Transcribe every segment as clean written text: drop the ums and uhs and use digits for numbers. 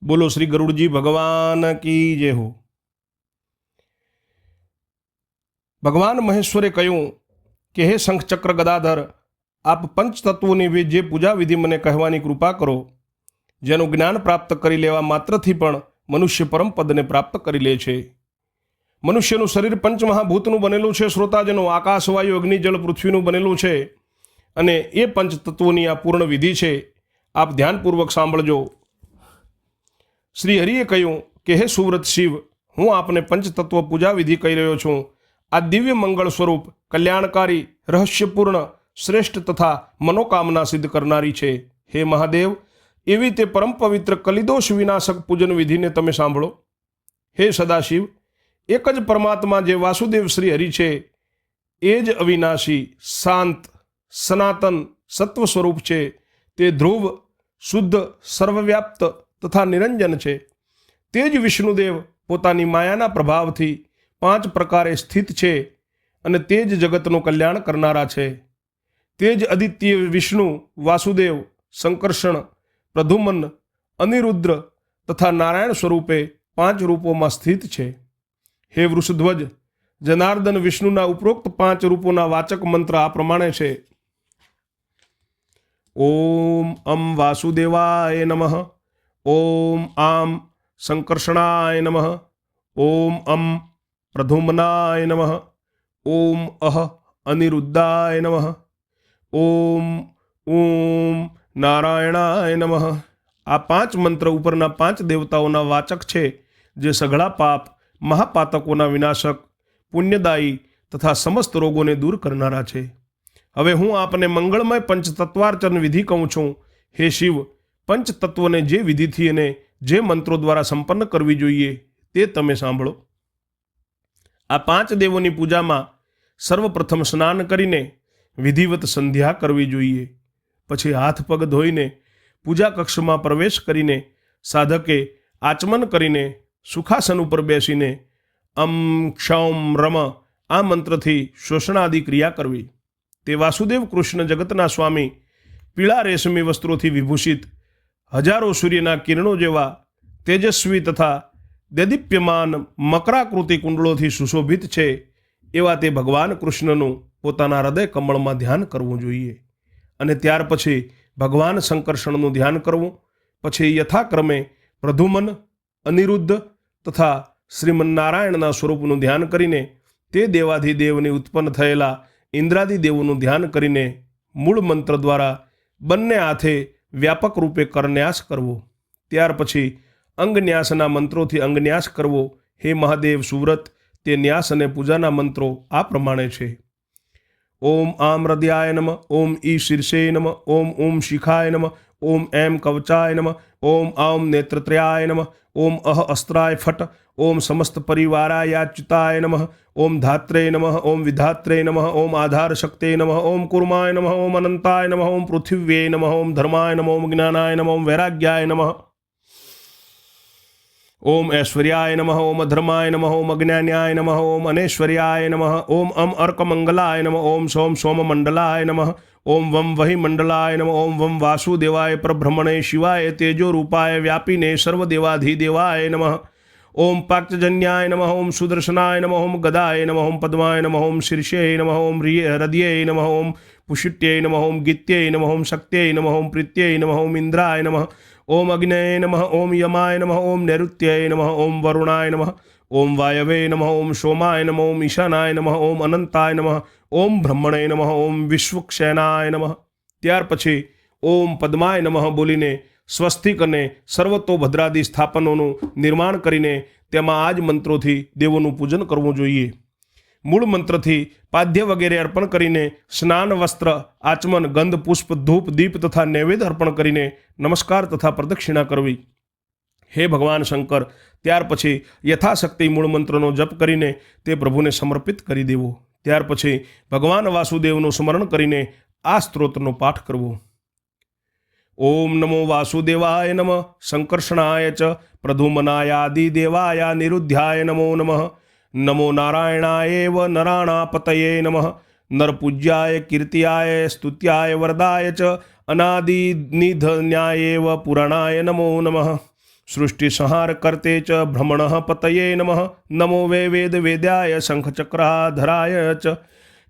બોલો શ્રી ગરુડજી ભગવાન કી જય હો। ભગવાન મહેશ્વરે કહ્યું કે હે શંખ ચક્ર ગદાધર, આપ પંચતત્વોની જે પૂજા વિધિ મને કહેવાની કૃપા કરો, જેનું જ્ઞાન પ્રાપ્ત કરી લેવા માત્રથી પણ મનુષ્ય પરમ પદને પ્રાપ્ત કરી લે છે। મનુષ્યનું શરીર પંચમહાભૂતનું બનેલું છે શ્રોતાજનો, આકાશ વાયુ અગ્નિ જળ પૃથ્વીનું બનેલું છે અને એ પંચતત્વોની આ પૂર્ણ વિધિ છે। આપ ધ્યાનપૂર્વક સાંભળજો। શ્રી હરિએ કહ્યું કે હે સુવ્રત શિવ, હું આપને પંચતત્વ પૂજા વિધિ કહી રહ્યો છું। આ દિવ્ય મંગળ સ્વરૂપ, કલ્યાણકારી, રહસ્યપૂર્ણ, શ્રેષ્ઠ તથા મનોકામના સિદ્ધ કરનારી છે। હે મહાદેવ, એવી તે પરમ પવિત્ર કલિદોષ વિનાશક પૂજન વિધિને તમે સાંભળો। હે સદાશિવ, એક જ પરમાત્મા જે વાસુદેવ શ્રી હરિ છે, એ જ અવિનાશી, શાંત, સનાતન સત્વ સ્વરૂપ છે। તે ધ્રુવ, શુદ્ધ, સર્વવ્યાપ્ત તથા નિરંજન છે। તે જ વિષ્ણુદેવ પોતાની માયાના પ્રભાવથી 5 પ્રકારે સ્થિત છે અને તે જ જગતનું કલ્યાણ કરનારા છે। તે જ અદિત્ય વિષ્ણુ, વાસુદેવ, સંકર્ષણ, પ્રદ્યુમન, અનિરુદ્ર તથા નારાયણ સ્વરૂપે 5 રૂપોમાં સ્થિત છે। હે વૃષધ્વજ, જનાર્દન વિષ્ણુના ઉપરોક્ત 5 રૂપોના વાચક મંત્ર આ પ્રમાણે છે। ઓમ અમ વાસુદેવાય નમઃ, ઓમ આમ સંકર્ષણાય નમઃ, ઓમ અમ પ્રદ્યુમ્નાય નમઃ, ઓમ અહ અનિરુદ્ધાય નમઃ, ઓમ ઊમ નારાયણાય નમઃ। આ 5 મંત્ર ઉપરના 5 દેવતાઓના વાચક છે, જે સઘળા પાપ, મહાપાતકોના વિનાશક, પુણ્યદાયી તથા સમસ્ત રોગોને દૂર કરનારા છે। હવે હું આપને મંગળમય પંચતત્વાર્ચન વિધિ કહું છું। હે શિવ, પંચતત્વને જે વિધિથી અને જે મંત્રો દ્વારા સંપન્ન કરવી જોઈએ તે તમે સાંભળો। આ 5 દેવોની પૂજામાં સર્વપ્રથમ સ્નાન કરીને વિધિવત સંધ્યા કરવી જોઈએ। પછી હાથ પગ ધોઈને પૂજા કક્ષમાં પ્રવેશ કરીને સાધકે આચમન કરીને સુખાસન ઉપર બેસીને અમ ક્ષૌમ રમ આ મંત્રથી શ્વસનાદિ ક્રિયા કરવી। તે વાસુદેવ કૃષ્ણ જગતના સ્વામી પીળા રેશમી વસ્ત્રોથી વિભૂષિત, હજારો સૂર્યના કિરણો જેવા તેજસ્વી તથા દેદીપ્યમાન મકરાકૃતિ કુંડળોથી સુશોભિત છે, એવા તે ભગવાન કૃષ્ણનું પોતાના હૃદય કમળમાં ધ્યાન કરવું જોઈએ। અને ત્યાર પછી ભગવાન સંકર્ષણનું ધ્યાન કરવું। પછી યથાક્રમે પ્રદ્યુમન, અનિરુદ્ધ તથા શ્રીમન્નારાયણના સ્વરૂપનું ધ્યાન કરીને તે દેવાધિદેવની ઉત્પન્ન થયેલા ઇન્દ્રાદિ દેવોનું ધ્યાન કરીને મૂળ મંત્ર દ્વારા બંને હાથે વ્યાપક રૂપે કરન્યાસ કરવો। ત્યાર પછી અંગન્યાસના મંત્રોથી અંગન્યાસ કરવો। હે મહાદેવ સુવ્રત, તે ન્યાસ અને પૂજાના મંત્રો આ પ્રમાણે છે। ઓમ આમ હૃદયાય નમઃ, ઓમ ઈ શીર્ષે નમઃ, ઓમ ઓમ શિખાય નમઃ, ઓમ એમ કવચાય નમઃ, ઓમ આમ નેત્રત્રયાય નમઃ, ઓમ અહ અસ્ત્રાય ફટ, ઓમ સમસ્ત પરિવારાયાચ્યુતાય નમઃ, ઓમ ધાત્રે નમઃ, ઓમ વિધાત્રે નમઃ, ઓમ આધાર શક્તે નમઃ, ઓમ કુર્માય નમઃ, ઓમ અનંતાય નમઃ, ઓમ પૃથિવ્યે નમઃ, ઓમ ધર્માય નમઃ, ઓમ જ્ઞાનાય નમઃ, ઓમ વૈરાગ્યાય નમઃ, ઓમ ઐશ્વર્યાય નમઃ, ઓમ અધર્માય નમઃ, ઓમ અજ્ઞાન્યાય નમઃ, ઓમ અનેશ્વર્યાય નમઃ, ઓમ અમ અર્કમંગલાય નમઃ, ઓમ સોમ સોમમંડલાય નમઃ, ઓમ વમ વહી મંડલાય નમઃ, ઓમ વમ વાસુદેવાય પરબ્રહ્મણે શિવાય તેજો રૂપાય વ્યાપીને સર્વદેવાધિદેવાય નમઃ, ઓમ પાક્તજન્યાય નમઃ, ઓમ સુદર્શનાય નમઃ, ઓમ ગદાય નમઃ, ઓમ પદ્માય નમઃ, ઓમ શીર્ષે નમઃ, ઓમ હૃદયે નમઃ, ઓમ પુષિટ્યે નમઃ, ઓમ ગીત્યે નમઃ, ઓમ શક્ત્યે નમઃ, ઓમ પ્રીત્યે નમઃ, ઓમ ઇન્દ્રાય નમઃ, ઓમ અગ્નયે નમઃ, ઓમ યમાય નમઃ, ઓમ નૈઋત્યય નમઃ, ઓમ વરુણાય નમઃ, ઓમ વાયવે નમઃ, ઓમ સોમાય નમઃ, ઓમ ઈશાનાય નમઃ, ઓમ અનંતાય નમઃ, ઓમ બ્રહ્મણે નમઃ, ઓમ વિશ્વક્ષેનાય નમઃ। ત્યાર પછી ઓમ પદ્માય નમઃ બોલીને સ્વસ્તિક અને સર્વતોભદ્રાદિ સ્થાપનોનું નિર્માણ કરીને તેમાં આ જ મંત્રોથી દેવોનું પૂજન કરવું જોઈએ। મૂળ મંત્રથી પાદ્ય વગેરે અર્પણ કરીને સ્નાન, વસ્ત્ર, આચમન, ગંધ, પુષ્પ, ધૂપ, દીપ તથા નૈવેદ્ય અર્પણ કરીને નમસ્કાર તથા પ્રદક્ષિણા કરવી। હે ભગવાન શંકર, ત્યાર પછી યથાશક્તિ મૂળ મંત્રનો જપ કરીને તે પ્રભુને સમર્પિત કરી દેવો। ત્યાર પછી ભગવાન વાસુદેવનું સ્મરણ કરીને આ સ્ત્રોત્રનો પાઠ કરવો। ઓમ નમો વાસુદેવાય નમઃ, સંકર્ષણાય ચ પ્રદ્યુમ્નાયાદિદેવાય નિરુદ્ધ્યાય નમો નમઃ, નમો નારાયણાયેવ નરાણાપતયે નમઃ, નરપૂજ્યાય કીર્ત્યાય સ્તુત્યાય વરદાય ચ અનાદિનિધન્યાયેવ પુરાણાય નમો નમઃ। सृष्टिसंहार कर्ते च भ्रमणः पतये नमः। नमो वै वेदवेद्याय शङ्खचक्राधराय च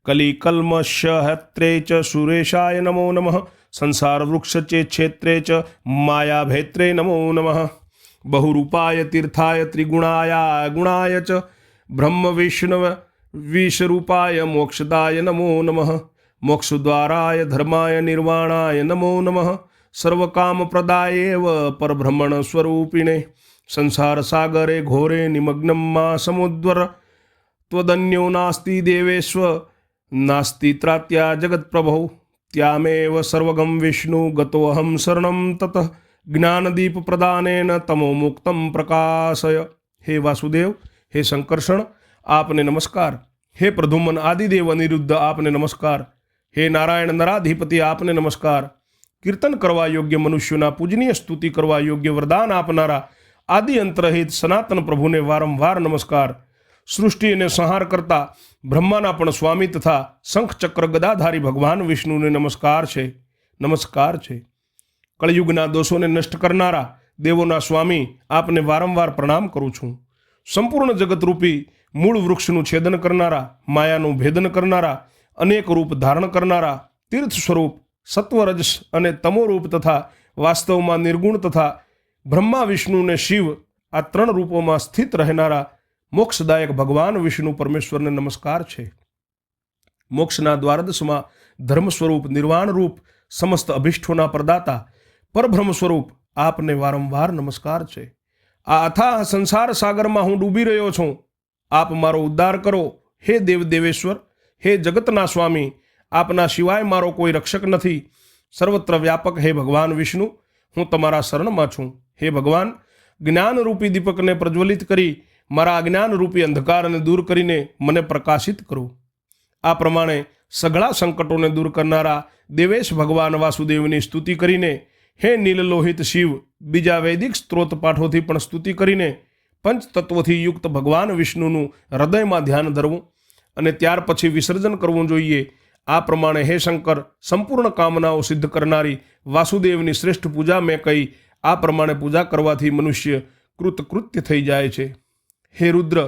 कलिकल्मषहत्रे च सुरेशाय नमो नमः। संसारवृक्षचेच्छेत्रे च मायाभेत्रे नमो नमः। बहुरूपाय तीर्थाय त्रिगुणाय गुणाय च ब्रह्म विष्णव विषरूपाय मोक्षदाय नमो नमः। मोक्षद्वाराय धर्माय निर्वाणाय नमो नमः। सर्वकामप्रदायेव परब्रह्मण स्वरूपिणे संसार सागरे घोरे निमग्नं मा समुद्र त्वदन्यो नास्ति देवेश्व नास्ति त्रात्या जगत्प्रभो त्यामेव सर्वगं विष्णु गतोऽहं शरणं ततः ज्ञानदीप प्रदानेन तमो मुक्तं प्रकाशय। हे वासुदेव, हे संकर्षण, आपने नमस्कार। हे प्रद्युम्न आदिदेव अनिरुद्ध, आपने नमस्कार। हे नारायण नराधिपति, आपने नमस्कार। कीर्तन करवा योग्य मनुष्योना पूजनीय स्तुति करवा योग्य वरदान आपनारा आदि अंतरहित सनातन प्रभुने वारंवार नमस्कार। सृष्टि ने संहार करता ब्रह्माना पण स्वामी तथा शंख चक्र गदाधारी भगवान विष्णुने नमस्कार छे, नमस्कार छे। कलयुगना दोषोने नष्ट करनारा देवोना स्वामी आपने वारंवार प्रणाम करूं छूं। संपूर्ण जगतरूपी मूળ વૃક્ષનું છેદન કરનારા, માયાનું ભેદન કરનારા, અનેક રૂપ ધારણ કરનારા, તીર્થ સ્વરૂપ સત્વરજસ અને તમો રૂપ તથા વાસ્તવમાં નિર્ગુણ તથા બ્રહ્મા વિષ્ણુ ને શિવ આ ત્રણ રૂપોમાં સ્થિત રહેનારા મોક્ષદાયક ભગવાન વિષ્ણુ પરમેશ્વરને નમસ્કાર છે। મોક્ષના દ્વારદશમાં ધર્મ સ્વરૂપ નિર્વાણ રૂપ સમસ્ત અભિષ્ટોના પ્રદાતા પરબ્રહ્મ સ્વરૂપ આપને વારંવાર નમસ્કાર છે। આ અથાહ સંસાર સાગરમાં હું ડૂબી રહ્યો છું, आप मारो उद्धार करो। हे देव देवेश्वर, हे जगतना स्वामी, आपना सिवाय मारो कोई रक्षक नहीं। सर्वत्र व्यापक हे भगवान विष्णु, हूँ तमारा शरण में छूँ। हे भगवान, ज्ञान रूपी दीपक ने प्रज्वलित करी मारा अज्ञान रूपी अंधकार ने दूर करीने मने प्रकाशित करो। आ प्रमाणे सगळा संकटों ने दूर करनारा देवेश भगवान वासुदेवनी स्तुति करीने हे नीललोहित शिव बीजा वैदिक स्त्रोत पाठोथी पण स्तुति करीने पंच तत्वोथी युक्त भगवान विष्णुનું હૃદયમાં ધ્યાન ધરવું અને ત્યાર પછી વિસર્જન કરવું જોઈએ। આ પ્રમાણે હે શંકર, સંપૂર્ણ કામનાઓ સિદ્ધ કરનારી વાસુદેવની શ્રેષ્ઠ પૂજા મેં કહી। આ પ્રમાણે પૂજા કરવાથી મનુષ્ય કૃતકૃત્ય થઈ જાય છે। હે રુદ્ર,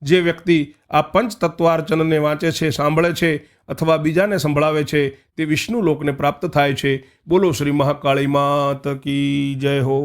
જે વ્યક્તિ આ પંચ તત્વાર્ચનને વાંચે છે, સાંભળે છે અથવા બીજાને સંભળાવે છે તે વિષ્ણુ લોકને પ્રાપ્ત થાય છે। બોલો શ્રી મહાકાળી માત કી જય હો।